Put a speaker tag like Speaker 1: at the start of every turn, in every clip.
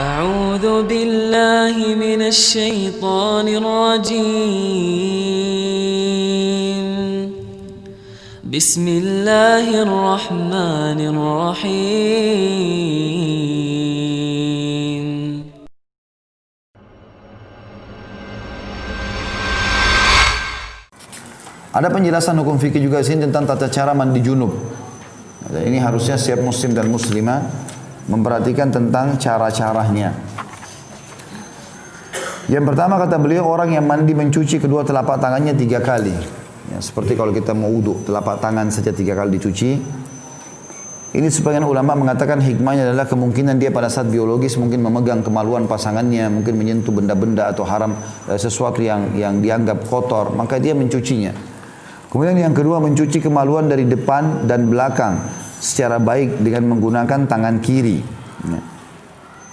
Speaker 1: أعوذ بالله من الشيطان الرجيم بسم الله الرحمن الرحيم
Speaker 2: Ada penjelasan hukum fikih juga sini tentang tata cara mandi junub. Ini harusnya setiap muslim dan muslimah memperhatikan tentang cara-caranya. Yang pertama kata beliau, orang yang mandi mencuci kedua telapak tangannya 3 kali. Ya, seperti kalau kita mau wudhu, telapak tangan saja 3 kali dicuci. Ini sebagian ulama mengatakan hikmahnya adalah kemungkinan dia pada saat biologis mungkin memegang kemaluan pasangannya, mungkin menyentuh benda-benda atau haram, sesuatu yang dianggap kotor, maka dia mencucinya. Kemudian yang kedua, mencuci kemaluan dari depan dan belakang secara baik dengan menggunakan tangan kiri.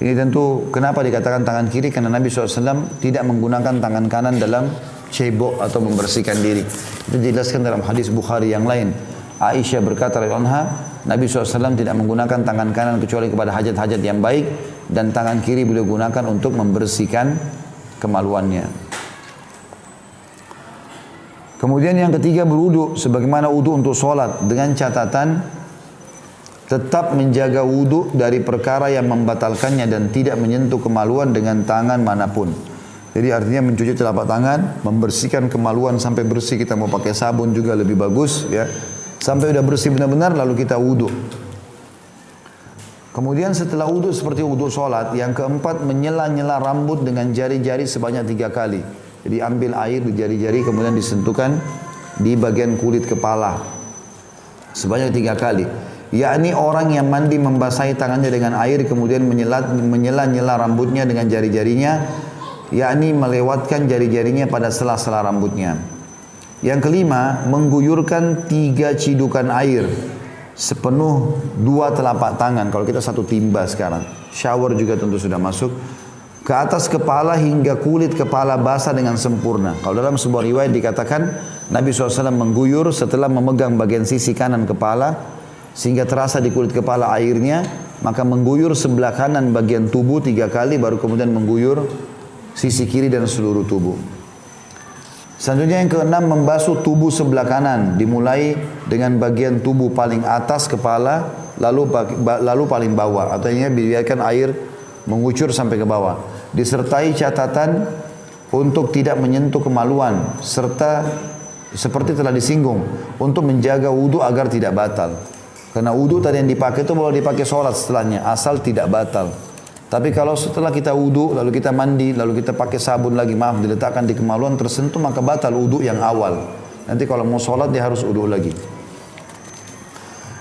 Speaker 2: Ini tentu kenapa dikatakan tangan kiri, karena Nabi SAW tidak menggunakan tangan kanan dalam cebok atau membersihkan diri. Itu dijelaskan dalam hadis Bukhari yang lain. Aisyah berkata radhiyallahu anha, Nabi SAW tidak menggunakan tangan kanan kecuali kepada hajat-hajat yang baik, dan tangan kiri beliau gunakan untuk membersihkan kemaluannya. Kemudian yang ketiga, berwudu sebagaimana wudu untuk sholat, dengan catatan tetap menjaga wudu dari perkara yang membatalkannya dan tidak menyentuh kemaluan dengan tangan manapun. Jadi artinya mencuci telapak tangan, membersihkan kemaluan sampai bersih, kita mau pakai sabun juga lebih bagus ya. Sampai udah bersih benar-benar lalu kita wudu. Kemudian setelah wudu seperti wudu sholat, yang keempat menyela-nyela rambut dengan jari-jari sebanyak 3 kali. Jadi ambil air di jari-jari kemudian disentuhkan di bagian kulit kepala sebanyak 3 kali. Yakni orang yang mandi membasahi tangannya dengan air kemudian menyela-nyela rambutnya dengan jari-jarinya, yakni melewatkan jari-jarinya pada sela-sela rambutnya. Yang kelima, mengguyurkan 3 cidukan air sepenuh 2 telapak tangan. Kalau kita 1 timba sekarang, shower juga tentu sudah masuk, ke atas kepala hingga kulit kepala basah dengan sempurna. Kalau dalam sebuah riwayat dikatakan Nabi SAW mengguyur setelah memegang bagian sisi kanan kepala sehingga terasa di kulit kepala airnya, maka mengguyur sebelah kanan bagian tubuh 3 kali, baru kemudian mengguyur sisi kiri dan seluruh tubuh. Selanjutnya yang keenam, membasuh tubuh sebelah kanan, dimulai dengan bagian tubuh paling atas kepala, lalu paling bawah, atau ini biarkan air mengucur sampai ke bawah, disertai catatan untuk tidak menyentuh kemaluan, serta seperti telah disinggung untuk menjaga wudu agar tidak batal. Karena wudu tadi yang dipakai itu boleh dipakai sholat setelahnya, asal tidak batal. Tapi kalau setelah kita wudu, lalu kita mandi, lalu kita pakai sabun lagi, diletakkan di kemaluan tersentuh, maka batal wudu yang awal. Nanti kalau mau sholat dia harus wudu lagi.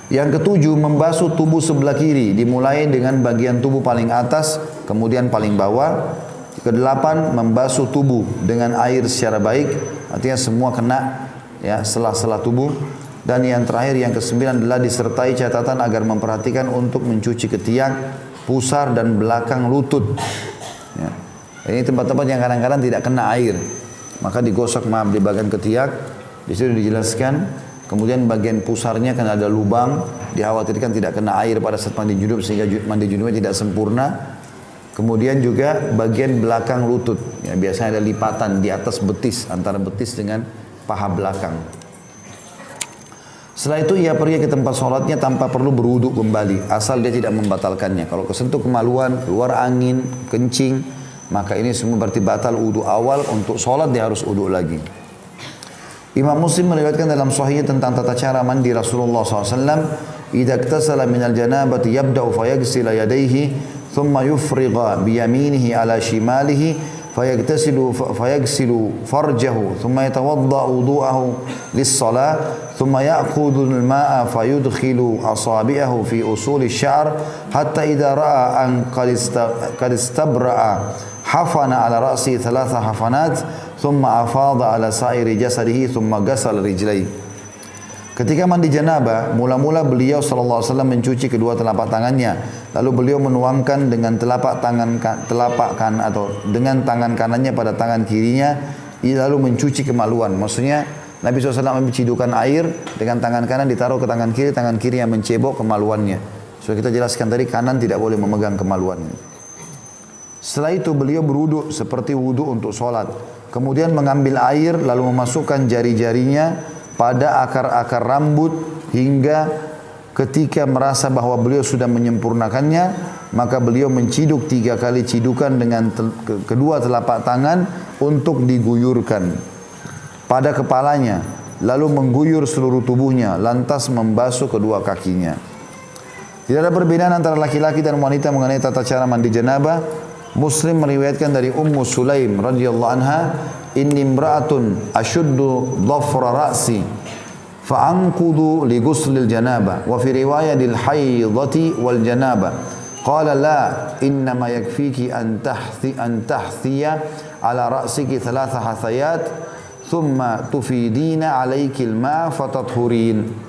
Speaker 2: Yang ketujuh, membasuh tubuh sebelah kiri, dimulai dengan bagian tubuh paling atas, kemudian paling bawah. Kedelapan, membasuh tubuh dengan air secara baik, artinya semua kena ya sela-sela tubuh. Dan yang terakhir, yang kesembilan adalah disertai catatan agar memperhatikan untuk mencuci ketiak, pusar dan belakang lutut. Ya. Ini tempat-tempat yang kadang-kadang tidak kena air, maka digosok di bagian ketiak. Di situ dijelaskan. Kemudian bagian pusarnya karena ada lubang, dikhawatirkan tidak kena air pada saat mandi junub sehingga mandi junubnya tidak sempurna. Kemudian juga bagian belakang lutut, ya, biasanya ada lipatan di atas betis, antara betis dengan paha belakang. Setelah itu ia pergi ke tempat sholatnya tanpa perlu berwudu kembali, asal dia tidak membatalkannya. Kalau kesentuh kemaluan, keluar angin, kencing, maka ini semua berarti batal wudu awal. Untuk sholat dia harus wudu lagi. Imam Muslim meriwayatkan dalam sahihnya tentang tata cara mandi Rasulullah SAW. Idza iktasala minal janabati yabda'u fayaghsila yadayhi thumma yufrigha biyaminihi ala shimalihi fayaghsilu farjahu thumma yatawadda wudu'ahu lis-salah thumma ya'khudhu al-ma'a fayudkhilu asabi'ahu fi usuli asy-sya'r hatta idza ra'a an qad istabra'a hafana ala ra'si 3 hafanat thumma afadha ala sa'iri jasadihi thumma ghasala rijlaihi. Ketika mandi janabah, mula-mula beliau sallallahu alaihi wasallam mencuci kedua telapak tangannya, lalu beliau menuangkan dengan telapak kanan atau dengan tangan kanannya pada tangan kirinya, lalu mencuci kemaluan. Maksudnya Nabi SAW ambil cidukan air dengan tangan kanan ditaruh ke tangan kiri yang mencebok kemaluannya. Sudah kita jelaskan tadi, kanan tidak boleh memegang kemaluannya. Setelah itu beliau berwudu seperti wudu untuk sholat. Kemudian mengambil air lalu memasukkan jari-jarinya pada akar-akar rambut hingga ketika merasa bahwa beliau sudah menyempurnakannya, maka beliau menciduk 3 kali cidukan dengan kedua telapak tangan untuk diguyurkan pada kepalanya, lalu mengguyur seluruh tubuhnya, lantas membasuh kedua kakinya. Tidak ada perbedaan antara laki-laki dan wanita mengenai tata cara mandi janabah. Muslim meriwayatkan dari Ummu Sulaim radhiyallahu anha, inni imra'atun ashuddu dhafra ra'si fa'anqudu li ghuslil janabah wa fi riwayatil haidati wal janabah. Qala la innama yakfiki an tahthiya ala ra'siki 3 hathayat thumma tufidina 'alaiki al-ma' fatathurin.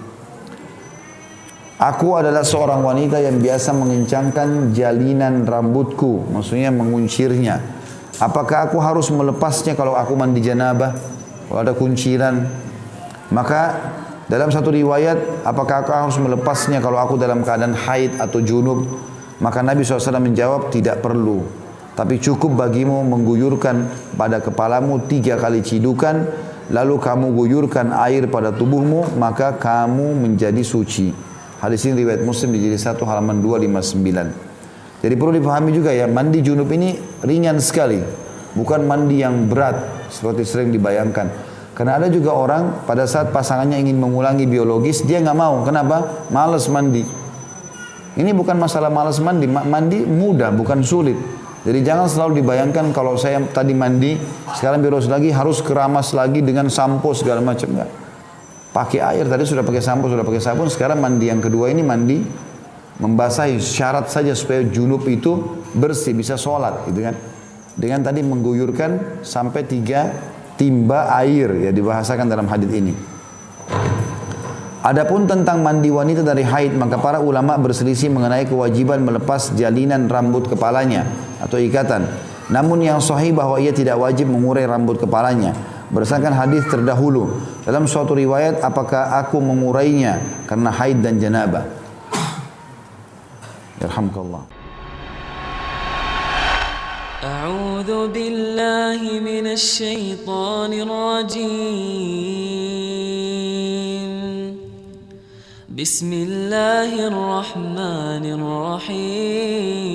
Speaker 2: Aku adalah seorang wanita yang biasa mengencangkan jalinan rambutku, maksudnya menguncirnya. Apakah aku harus melepasnya kalau aku mandi janabah? Kalau ada kunciran? Maka dalam satu riwayat, apakah aku harus melepasnya kalau aku dalam keadaan haid atau junub? Maka Nabi SAW menjawab, tidak perlu. Tapi cukup bagimu mengguyurkan pada kepalamu 3 kali cidukan, lalu kamu guyurkan air pada tubuhmu, maka kamu menjadi suci. Hadis ini riwayat Muslim di jilid 1 halaman 259. Jadi perlu dipahami juga ya, mandi junub ini ringan sekali, bukan mandi yang berat seperti sering dibayangkan. Karena ada juga orang pada saat pasangannya ingin mengulangi biologis, dia nggak mau. Kenapa? Malas mandi. Ini bukan masalah malas mandi, mandi mudah, bukan sulit. Jadi jangan selalu dibayangkan kalau saya tadi mandi, sekarang biologis lagi harus keramas lagi dengan sampo segala macam, enggak. Pakai air, tadi sudah pakai sampo, sudah pakai sabun, sekarang mandi yang kedua ini mandi membasahi, syarat saja supaya junub itu bersih, bisa sholat gitu kan. Dengan tadi mengguyurkan sampai 3 timba air, ya dibahasakan dalam hadis ini. Adapun tentang mandi wanita dari haid, maka para ulama berselisih mengenai kewajiban melepas jalinan rambut kepalanya atau ikatan. Namun yang sahih bahwa ia tidak wajib mengurai rambut kepalanya. Berdasarkan hadis terdahulu, dalam suatu riwayat, apakah aku mengurainya karena haid dan janabah? Yarhamkallah.
Speaker 1: A'udzu billahi minasy syaithanir rajim. Bismillahirrahmanirrahim.